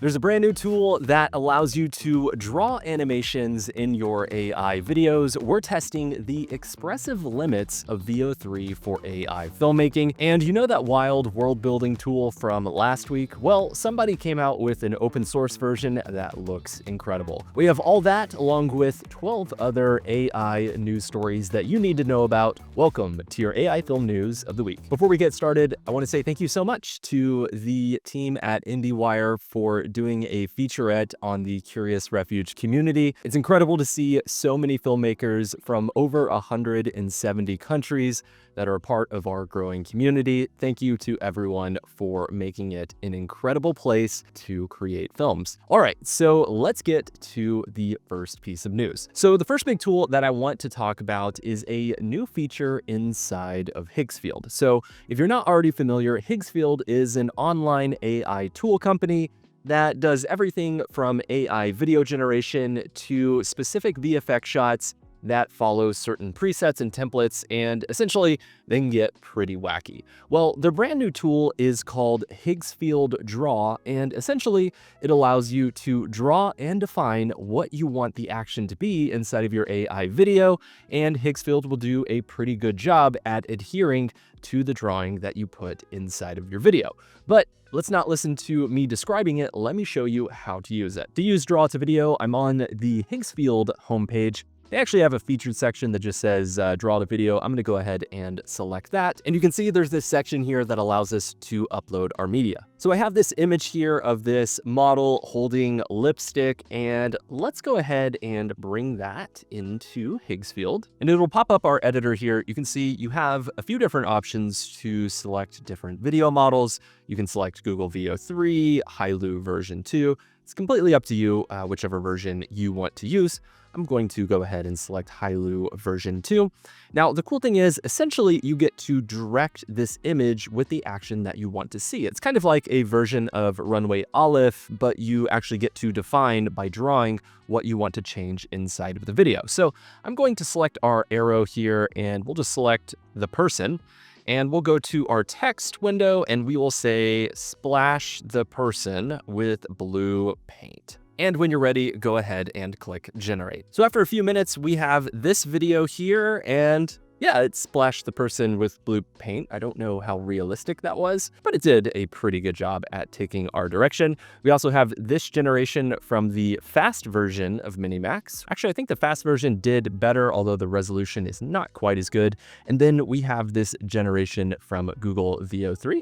There's a brand new tool that allows you to draw animations in your AI videos. We're testing the expressive limits of VO3 for AI filmmaking. And you know that wild world building tool from last week? Well, somebody came out with an open source version that looks incredible. We have all that along with 12 other AI news stories that you need to know about. Welcome to your AI film news of the week. Before we get started, I want to say thank you so much to the team at IndieWire for doing a featurette on the Curious Refuge community. It's incredible to see so many filmmakers from over 170 countries that are a part of our growing community. Thank you to everyone for making it an incredible place to create films. All right, so let's get to the first piece of news. So the first big tool that I want to talk about is a new feature inside of Higgsfield. So if you're not already familiar, Higgsfield is an online AI tool company that does everything from AI video generation to specific VFX shots that follow certain presets and templates, and essentially they can get pretty wacky. Well, their brand new tool is called Higgsfield Draw, and essentially it allows you to draw and define what you want the action to be inside of your AI video, and Higgsfield will do a pretty good job at adhering to the drawing that you put inside of your video. But let's not listen to me describing it. Let me show you how to use it. To use Draw to Video, I'm on the Higgsfield homepage. They actually have a featured section that just says Draw to Video. I'm going to go ahead and select that. And you can see there's this section here that allows us to upload our media. So I have this image here of this model holding lipstick, and let's go ahead and bring that into Higgsfield. And it'll pop up our editor here. You can see you have a few different options to select different video models. You can select Google VO3, Hailu version 2. It's completely up to you, whichever version you want to use. I'm going to go ahead and select Hailu version 2. Now, the cool thing is, essentially, you get to direct this image with the action that you want to see. It's kind of like a version of Runway Aleph, but you actually get to define by drawing what you want to change inside of the video. So I'm going to select our arrow here, and we'll just select the person. And we'll go to our text window, and we will say, splash the person with blue paint. And when you're ready, go ahead and click generate. So after a few minutes, we have this video here, and yeah, it splashed the person with blue paint. I don't know how realistic that was, but it did a pretty good job at taking our direction. We also have this generation from the fast version of Minimax. Actually, I think the fast version did better, although the resolution is not quite as good. And then we have this generation from Google VO3.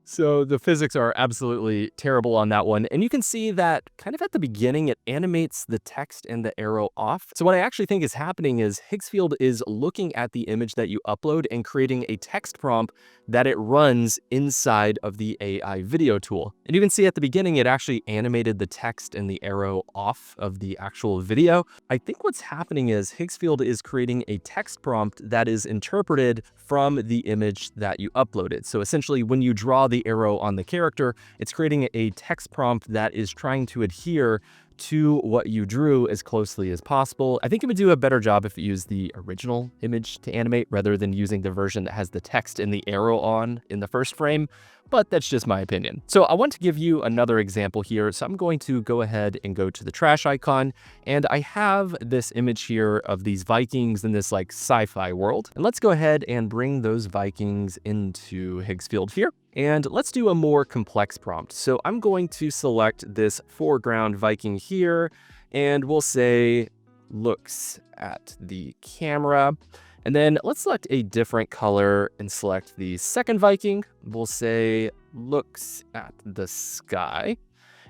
So the physics are absolutely terrible on that one. And you can see that kind of at the beginning, it animates the text and the arrow off. So what I actually think is happening is Higgsfield is looking at the image that you upload and creating a text prompt that it runs inside of the AI video tool. And you can see at the beginning, it actually animated the text and the arrow off of the actual video. I think what's happening is Higgsfield is creating a text prompt that is interpreted from the image that you uploaded. So essentially, when you draw the arrow on the character, it's creating a text prompt that is trying to adhere to what you drew as closely as possible. I think it would do a better job if it used the original image to animate rather than using the version that has the text and the arrow on in the first frame, but that's just my opinion. So I want to give you another example here. So I'm going to go ahead and go to the trash icon, and I have this image here of these Vikings in this like sci-fi world. And let's go ahead and bring those Vikings into Higgsfield here. And let's do a more complex prompt. So I'm going to select this foreground Viking here, and we'll say looks at the camera. And then let's select a different color and select the second Viking. We'll say looks at the sky.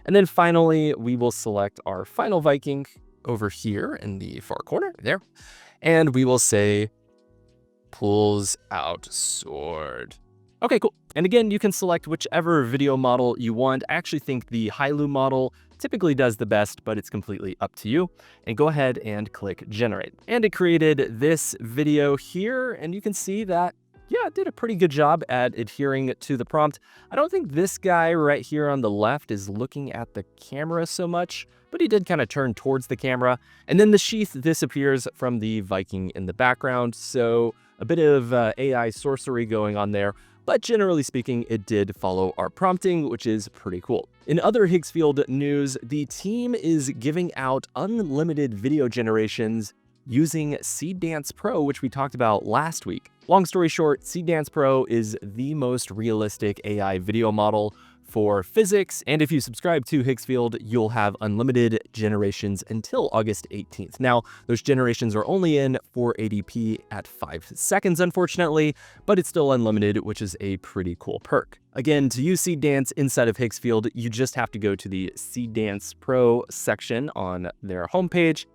And then finally, we will select our final Viking over here in the far corner there. And we will say pulls out sword. Okay, cool. And again, you can select whichever video model you want. I actually think the Hailu model typically does the best, but it's completely up to you. And go ahead and click generate. And it created this video here, and you can see that, yeah, it did a pretty good job at adhering to the prompt. I don't think this guy right here on the left is looking at the camera so much, but he did kind of turn towards the camera. And then the sheath disappears from the Viking in the background. So a bit of AI sorcery going on there. but generally speaking, it did follow our prompting, which is pretty cool. In other Higgsfield news, the team is giving out unlimited video generations using Seedance Pro, which we talked about last week. Long story short, Seedance Pro is the most realistic AI video model for physics, and if you subscribe to Higgsfield, you'll have unlimited generations until August 18th. Now, those generations are only in 480p at 5 seconds, unfortunately, but it's still unlimited, which is a pretty cool perk. Again, to use Seedance inside of Higgsfield, you just have to go to the Seedance Pro section on their homepage.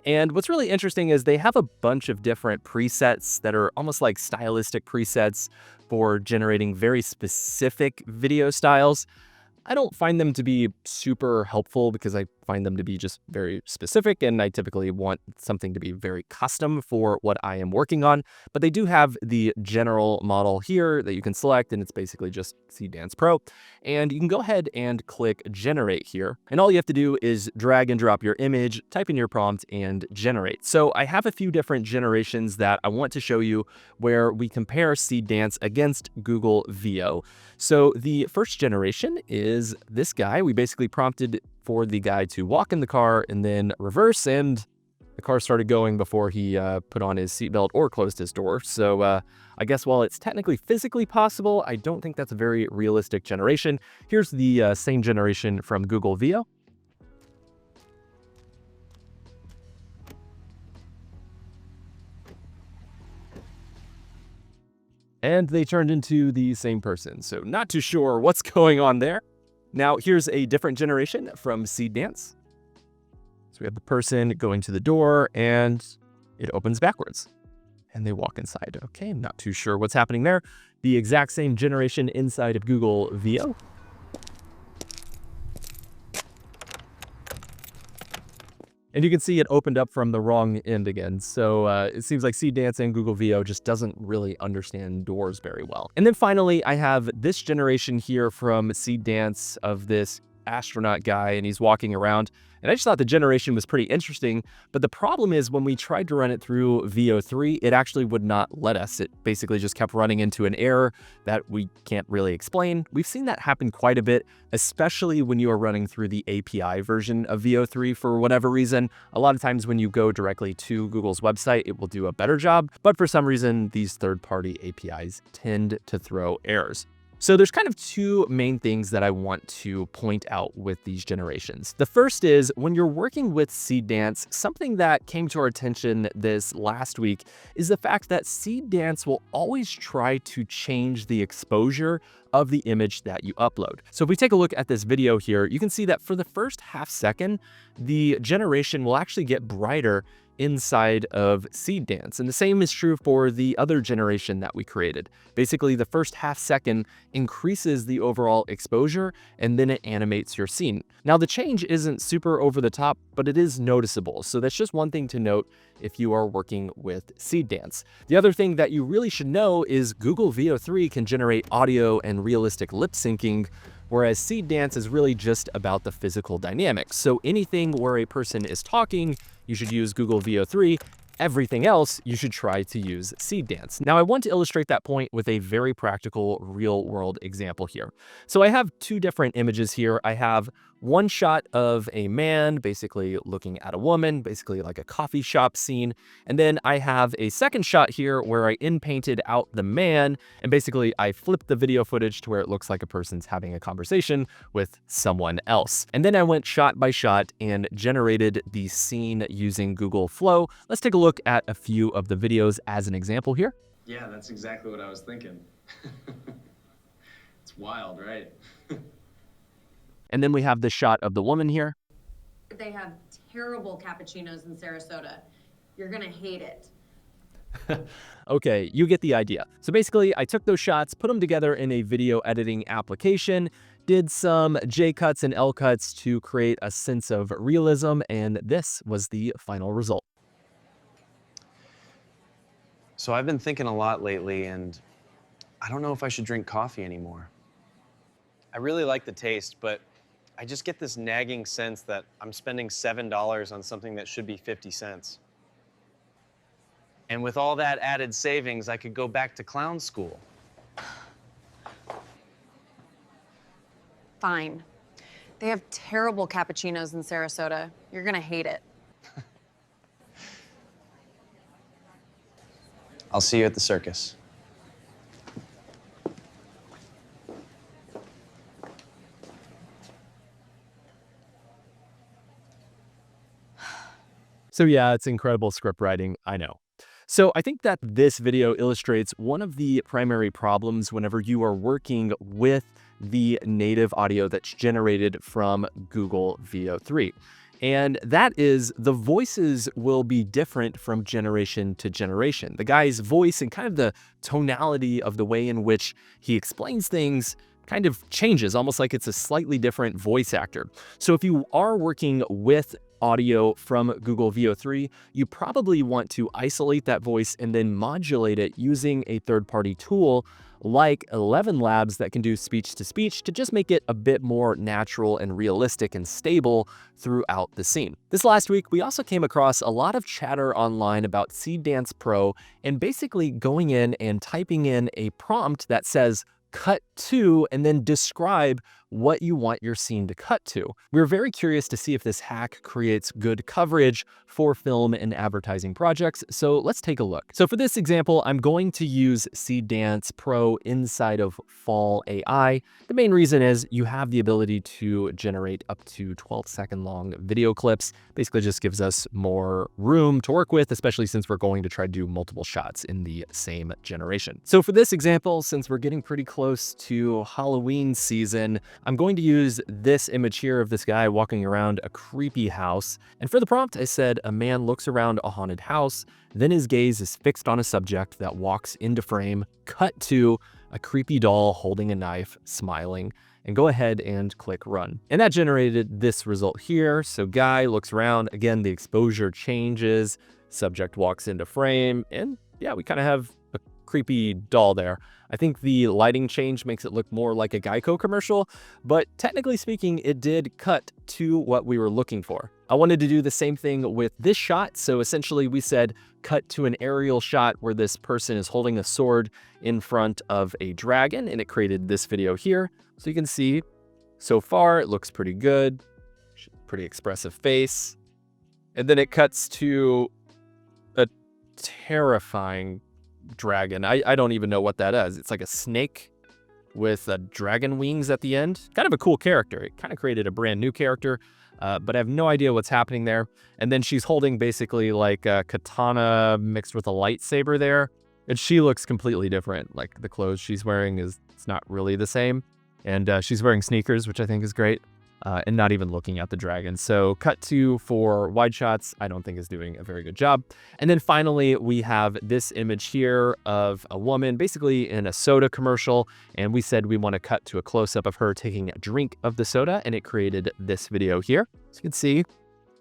And what's really interesting is they have a bunch of different presets that are almost like stylistic presets for generating very specific video styles. I don't find them to be super helpful because I find them to be just very specific, and I typically want something to be very custom for what I am working on. But they do have the general model here that you can select, and it's basically just Seedance Pro. And you can go ahead and click Generate here. And all you have to do is drag and drop your image, type in your prompt, and generate. So I have a few different generations that I want to show you where we compare Seedance against Google VO. So the first generation is this guy. We basically prompted for the guy to walk in the car and then reverse, and the car started going before he put on his seatbelt or closed his door. So I guess while it's technically physically possible, I don't think that's a very realistic generation. Here's the same generation from Google VO. And they turned into the same person. So not too sure what's going on there. Now here's a different generation from Seedance. So we have the person going to the door and it opens backwards and they walk inside. Okay, I'm not too sure what's happening there. The exact same generation inside of Google VO. And you can see it opened up from the wrong end again. So it seems like Seedance and Google VO just doesn't really understand doors very well. And then finally, I have this generation here from Seedance of this astronaut guy, and he's walking around. And I just thought the generation was pretty interesting, but the problem is when we tried to run it through VO3, it actually would not let us. It basically just kept running into an error that we can't really explain. We've seen that happen quite a bit, especially when you are running through the API version of VO3 for whatever reason. A lot of times when you go directly to Google's website, it will do a better job, but for some reason, these third-party APIs tend to throw errors. So there's kind of two main things that I want to point out with these generations. The first is when you're working with Seedance, something that came to our attention this last week is the fact that Seedance will always try to change the exposure of the image that you upload. So if we take a look at this video here, you can see that for the first half second, the generation will actually get brighter inside of Seedance. And the same is true for the other generation that we created. Basically, the first half second increases the overall exposure and then it animates your scene. Now, the change isn't super over the top, but it is noticeable. So that's just one thing to note if you are working with Seedance. The other thing that you really should know is Google VO3 can generate audio and realistic lip syncing, whereas Seedance is really just about the physical dynamics. So anything where a person is talking, you should use Google VO3. Everything else, you should try to use Seedance. Now, I want to illustrate that point with a very practical real-world example here. So I have two different images here. I have one shot of a man basically looking at a woman, basically like a coffee shop scene. And then I have a second shot here where I in-painted out the man, and basically I flipped the video footage to where it looks like a person's having a conversation with someone else. And then I went shot by shot and generated the scene using Google Flow. Let's take a look at a few of the videos as an example here. Yeah, that's exactly what I was thinking. It's wild, right? And then we have the shot of the woman here. They have terrible cappuccinos in Sarasota. You're gonna hate it. Okay, you get the idea. So basically, I took those shots, put them together in a video editing application, did some J cuts and L cuts to create a sense of realism, and this was the final result. So I've been thinking a lot lately, and I don't know if I should drink coffee anymore. I really like the taste, but I just get this nagging sense that I'm spending $7 on something that should be 50 cents. And with all that added savings, I could go back to clown school. Fine. They have terrible cappuccinos in Sarasota. You're gonna hate it. I'll see you at the circus. So yeah, it's incredible script writing, I know. So I think that this video illustrates one of the primary problems whenever you are working with the native audio that's generated from Google VO3. And that is the voices will be different from generation to generation. The guy's voice and kind of the tonality of the way in which he explains things kind of changes, almost like it's a slightly different voice actor. So if you are working with audio from Google VO3, you probably want to isolate that voice and then modulate it using a third-party tool like 11 Labs that can do speech-to-speech to just make it a bit more natural and realistic and stable throughout the scene. This last week, we also came across a lot of chatter online about Seedance Pro and basically going in and typing in a prompt that says, cut to, and then describe what you want your scene to cut to. We're very curious to see if this hack creates good coverage for film and advertising projects, so let's take a look. So for this example, I'm going to use Seedance Pro inside of Fall AI. The main reason is you have the ability to generate up to 12-second long video clips. Basically just gives us more room to work with, especially since we're going to try to do multiple shots in the same generation. So for this example, since we're getting pretty close to Halloween season, I'm going to use this image here of this guy walking around a creepy house. And for the prompt, I said a man looks around a haunted house, then his gaze is fixed on a subject that walks into frame, cut to a creepy doll holding a knife, smiling, and go ahead and click run. And that generated this result here. So guy looks around, again, the exposure changes, subject walks into frame, and yeah, we kind of have a creepy doll there. I think the lighting change makes it look more like a Geico commercial, but technically speaking, it did cut to what we were looking for. I wanted to do the same thing with this shot. So essentially we said cut to an aerial shot where this person is holding a sword in front of a dragon, and it created this video here. So you can see so far it looks pretty good, pretty expressive face. And then it cuts to a terrifying dragon. I don't even know what that is. It's like a snake with dragon wings at the end. Kind of a cool character. It kind of created a brand new character, but I have no idea what's happening there. And then she's holding basically like a katana mixed with a lightsaber there. And she looks completely different. Like the clothes she's wearing it's not really the same. And she's wearing sneakers, which I think is great. And not even looking at the dragon. So cut to for wide shots, I don't think is doing a very good job. And then finally, we have this image here of a woman basically in a soda commercial. And we said we want to cut to a close-up of her taking a drink of the soda, and it created this video here. So you can see,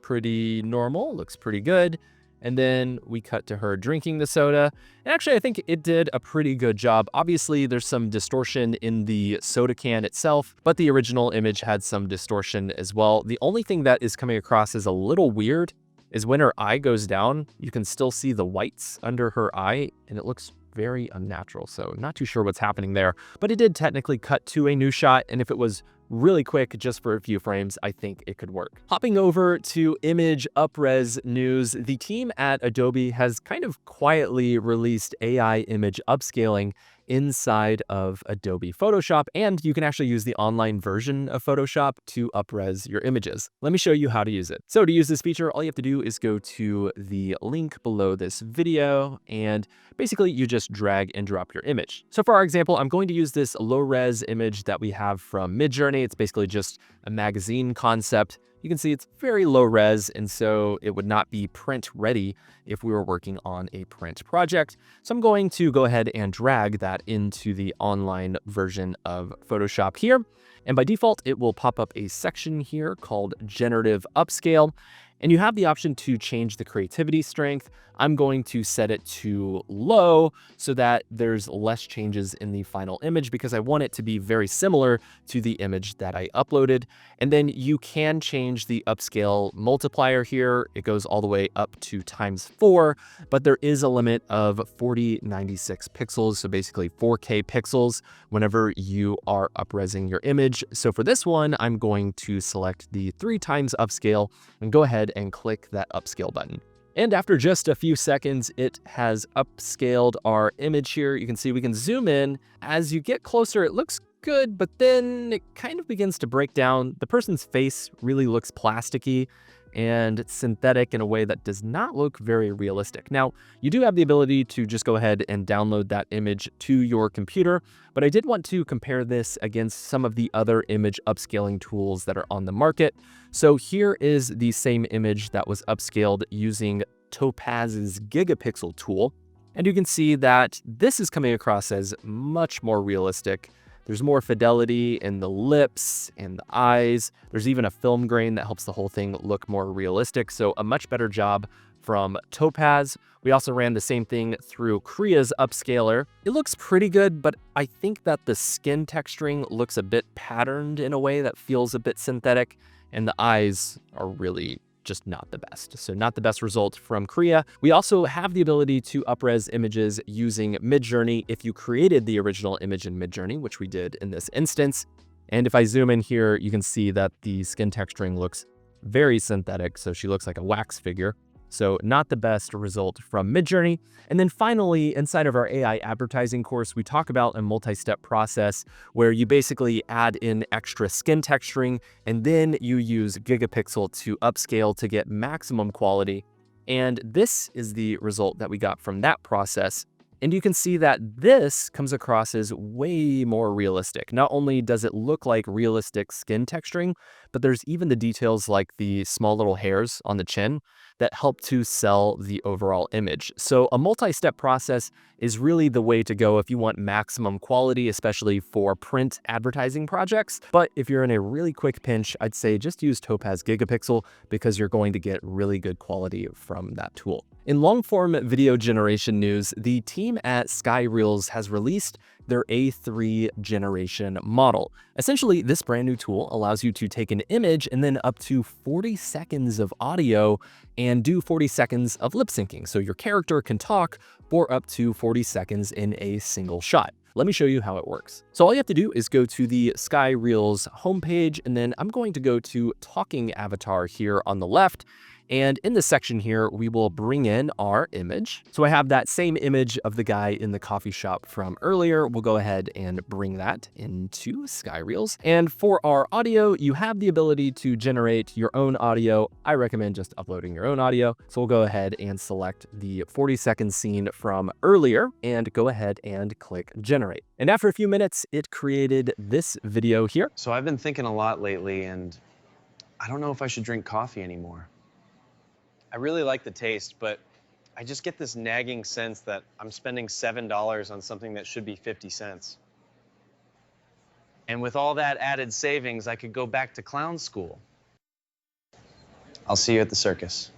pretty normal, looks pretty good. And then we cut to her drinking the soda. And actually, I think it did a pretty good job. Obviously, there's some distortion in the soda can itself, but the original image had some distortion as well. The only thing that is coming across as a little weird is when her eye goes down, you can still see the whites under her eye, and it looks very unnatural. So not too sure what's happening there, but it did technically cut to a new shot. And if it was really quick, just for a few frames, I think it could work. Hopping over to image upres news, the team at Adobe has kind of quietly released AI image upscaling inside of Adobe Photoshop, and you can actually use the online version of Photoshop to upres your images. Let me show you how to use it. So to use this feature, all you have to do is go to the link below this video, and basically you just drag and drop your image. So for our example, I'm going to use this low-res image that we have from Midjourney. It's basically just a magazine concept. You can see it's very low res, and so it would not be print ready if we were working on a print project. So I'm going to go ahead and drag that into the online version of Photoshop here. And by default, it will pop up a section here called Generative Upscale. And you have the option to change the creativity strength. I'm going to set it to low so that there's less changes in the final image because I want it to be very similar to the image that I uploaded. And then you can change the upscale multiplier here. It goes all the way up to ×4, but there is a limit of 4096 pixels, so basically 4K pixels whenever you are upresing your image. So for this one, I'm going to select the 3x upscale and go ahead and click that upscale button. And after just a few seconds, it has upscaled our image here. You can see we can zoom in. As you get closer, it looks good, but then it kind of begins to break down. The person's face really looks plasticky and synthetic in a way that does not look very realistic. Now, you do have the ability to just go ahead and download that image to your computer, but I did want to compare this against some of the other image upscaling tools that are on the market. So here is the same image that was upscaled using Topaz's Gigapixel tool. And you can see that this is coming across as much more realistic. There's more fidelity in the lips and the eyes. There's even a film grain that helps the whole thing look more realistic. So a much better job from Topaz. We also ran the same thing through Krea's upscaler. It looks pretty good, but I think that the skin texturing looks a bit patterned in a way that feels a bit synthetic, and the eyes are really just not the best. So not the best result from Krea. We also have the ability to upres images using Midjourney if you created the original image in Midjourney, which we did in this instance. And if I zoom in here, you can see that the skin texturing looks very synthetic. So she looks like a wax figure. So not the best result from Midjourney. And then finally, inside of our AI advertising course, we talk about a multi-step process where you basically add in extra skin texturing, and then you use Gigapixel to upscale to get maximum quality. And this is the result that we got from that process. And you can see that this comes across as way more realistic. Not only does it look like realistic skin texturing, but there's even the details like the small little hairs on the chin that help to sell the overall image. So a multi-step process is really the way to go if you want maximum quality, especially for print advertising projects. But if you're in a really quick pinch, I'd say just use Topaz Gigapixel because you're going to get really good quality from that tool. In long-form video generation news, the team at Skyreel has released their A3 generation model. Essentially, this brand new tool allows you to take an image and then up to 40 seconds of audio and do 40 seconds of lip syncing. So your character can talk for up to 40 seconds in a single shot. Let me show you how it works. So all you have to do is go to the Skyreel's homepage, and then I'm going to go to Talking Avatar here on the left. And in this section here, we will bring in our image. So I have that same image of the guy in the coffee shop from earlier. We'll go ahead and bring that into Skyreel. And for our audio, you have the ability to generate your own audio. I recommend just uploading your own audio. So we'll go ahead and select the 40-second scene from earlier and go ahead and click generate. And after a few minutes, it created this video here. So I've been thinking a lot lately, and I don't know if I should drink coffee anymore. I really like the taste, but I just get this nagging sense that I'm spending $7 on something that should be 50 cents. And with all that added savings, I could go back to clown school. I'll see you at the circus.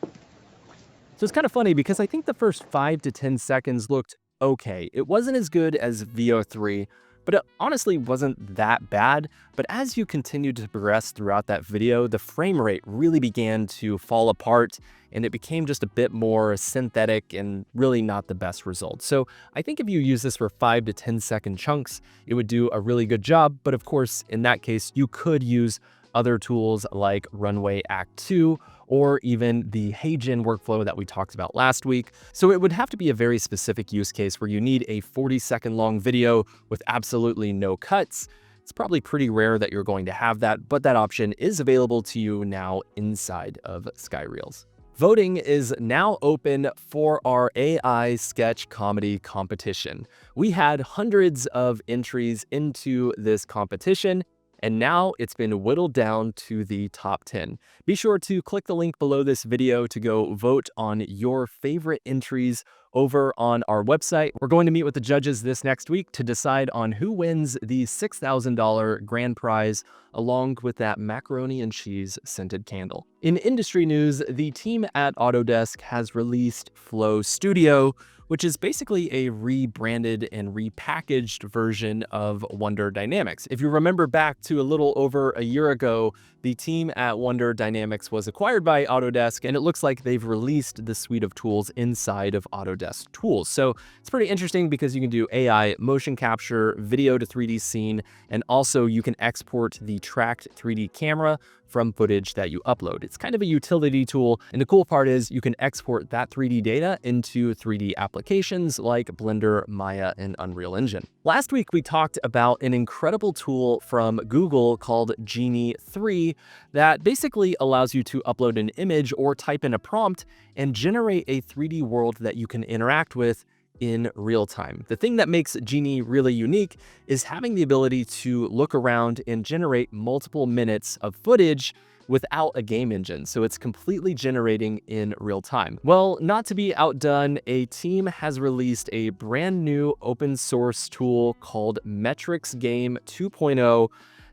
So it's kind of funny because I think the first 5 to 10 seconds looked okay. It wasn't as good as VO3, but it honestly wasn't that bad. But as you continued to progress throughout that video, the frame rate really began to fall apart and it became just a bit more synthetic and really not the best result. So I think if you use this for 5 to 10 second chunks, it would do a really good job. But of course, in that case, you could use other tools like Runway Act 2 or even the HeyGen workflow that we talked about last week. So it would have to be a very specific use case where you need a 40-second long video with absolutely no cuts. It's probably pretty rare that you're going to have that, but that option is available to you now inside of Skyreel. Voting is now open for our AI sketch comedy competition. We had hundreds of entries into this competition, and now it's been whittled down to the top 10. Be sure to click the link below this video to go vote on your favorite entries over on our website. We're going to meet with the judges this next week to decide on who wins the $6,000 grand prize, along with that macaroni and cheese scented candle. In industry news, the team at Autodesk has released Flow Studio, which is basically a rebranded and repackaged version of Wonder Dynamics. If you remember back to a little over a year ago, the team at Wonder Dynamics was acquired by Autodesk, and it looks like they've released the suite of tools inside of Autodesk tools. So it's pretty interesting because you can do AI motion capture, video to 3D scene, and also you can export the tracked 3D camera from footage that you upload. It's kind of a utility tool, and the cool part is you can export that 3D data into 3D applications like Blender, Maya, and Unreal Engine. Last week, we talked about an incredible tool from Google called Genie 3 that basically allows you to upload an image or type in a prompt and generate a 3D world that you can interact with in real time. The thing that makes Genie really unique is having the ability to look around and generate multiple minutes of footage without a game engine, so it's completely generating in real time. Well, not to be outdone, a team has released a brand new open source tool called Metrics Game 2.0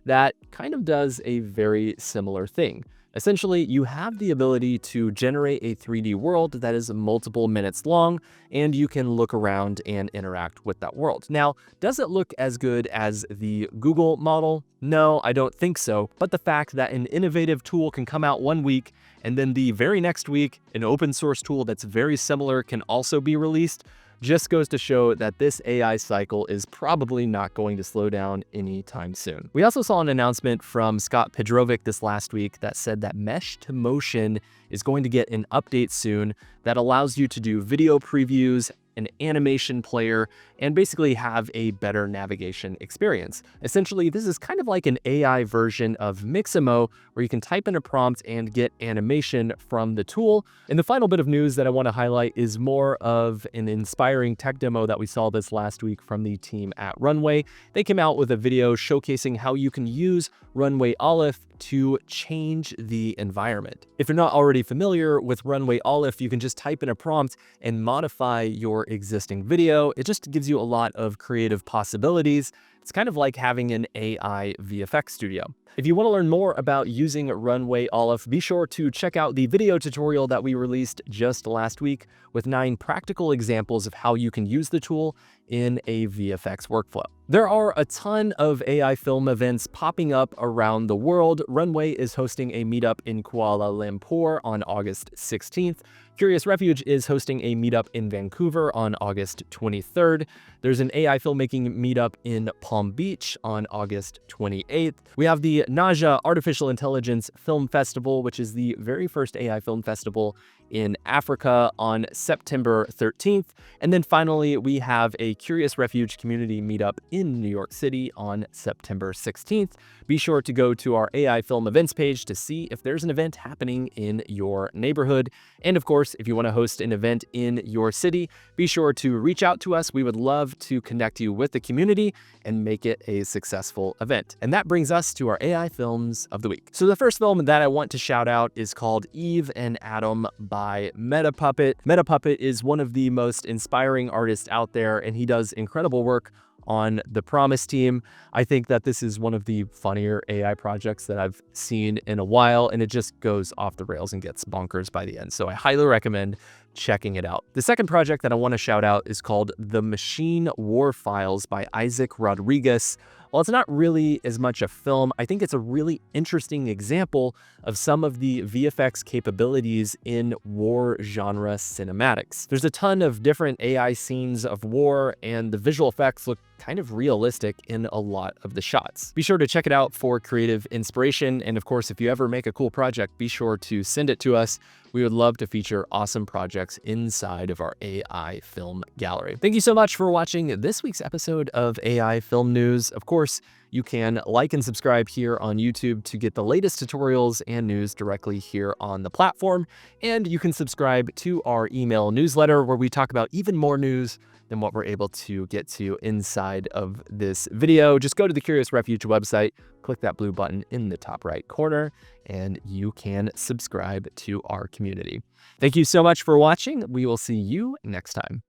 that kind of does a very similar thing. Essentially, you have the ability to generate a 3D world that is multiple minutes long, and you can look around and interact with that world. Now, does it look as good as the Google model? No, I don't think so. But the fact that an innovative tool can come out one week, and then the very next week, an open source tool that's very similar can also be released, just goes to show that this AI cycle is probably not going to slow down anytime soon. We also saw an announcement from Scott Pedrovic this last week that said that Mesh to Motion is going to get an update soon that allows you to do video previews, an animation player, and basically have a better navigation experience. Essentially, this is kind of like an AI version of Mixamo, where you can type in a prompt and get animation from the tool. And the final bit of news that I want to highlight is more of an inspiring tech demo that we saw this last week from the team at Runway. They came out with a video showcasing how you can use Runway Aleph to change the environment. If you're not already familiar with Runway Aleph, you can just type in a prompt and modify your existing video. It just gives you a lot of creative possibilities. It's kind of like having an AI VFX studio. If you want to learn more about using Runway Aleph, be sure to check out the video tutorial that we released just last week with 9 practical examples of how you can use the tool in a VFX workflow. There are a ton of AI film events popping up around the world. Runway is hosting a meetup in Kuala Lumpur on August 16th. Curious Refuge is hosting a meetup in Vancouver on August 23rd. There's an AI filmmaking meetup in Palm Beach on August 28th. We have the Naja Artificial Intelligence Film Festival, which is the very first AI film festival in Africa, on September 13th. And then finally, we have a Curious Refuge community meetup in New York City on September 16th. Be sure to go to our AI film events page to see if there's an event happening in your neighborhood. And of course, if you want to host an event in your city, be sure to reach out to us. We would love to connect you with the community and make it a successful event. And that brings us to our AI films of the week. So the first film that I want to shout out is called Eve and Adam by MetaPuppet. MetaPuppet is one of the most inspiring artists out there, and he does incredible work on the Promise team. I think that this is one of the funnier AI projects that I've seen in a while, and it just goes off the rails and gets bonkers by the end. So I highly recommend checking it out. The second project that I want to shout out is called The Machine War Files by Isaac Rodriguez. While it's not really as much a film, I think it's a really interesting example of some of the VFX capabilities in war genre cinematics. There's a ton of different AI scenes of war, and the visual effects look kind of realistic in a lot of the shots. Be sure to check it out for creative inspiration, and of course, if you ever make a cool project, be sure to send it to us. We would love to feature awesome projects inside of our AI film gallery. Thank you so much for watching this week's episode of AI Film News. Of course, you can like and subscribe here on YouTube to get the latest tutorials and news directly here on the platform. And you can subscribe to our email newsletter where we talk about even more news than what we're able to get to inside of this video. Just go to the Curious Refuge website, click that blue button in the top right corner, and you can subscribe to our community. Thank you so much for watching. We will see you next time.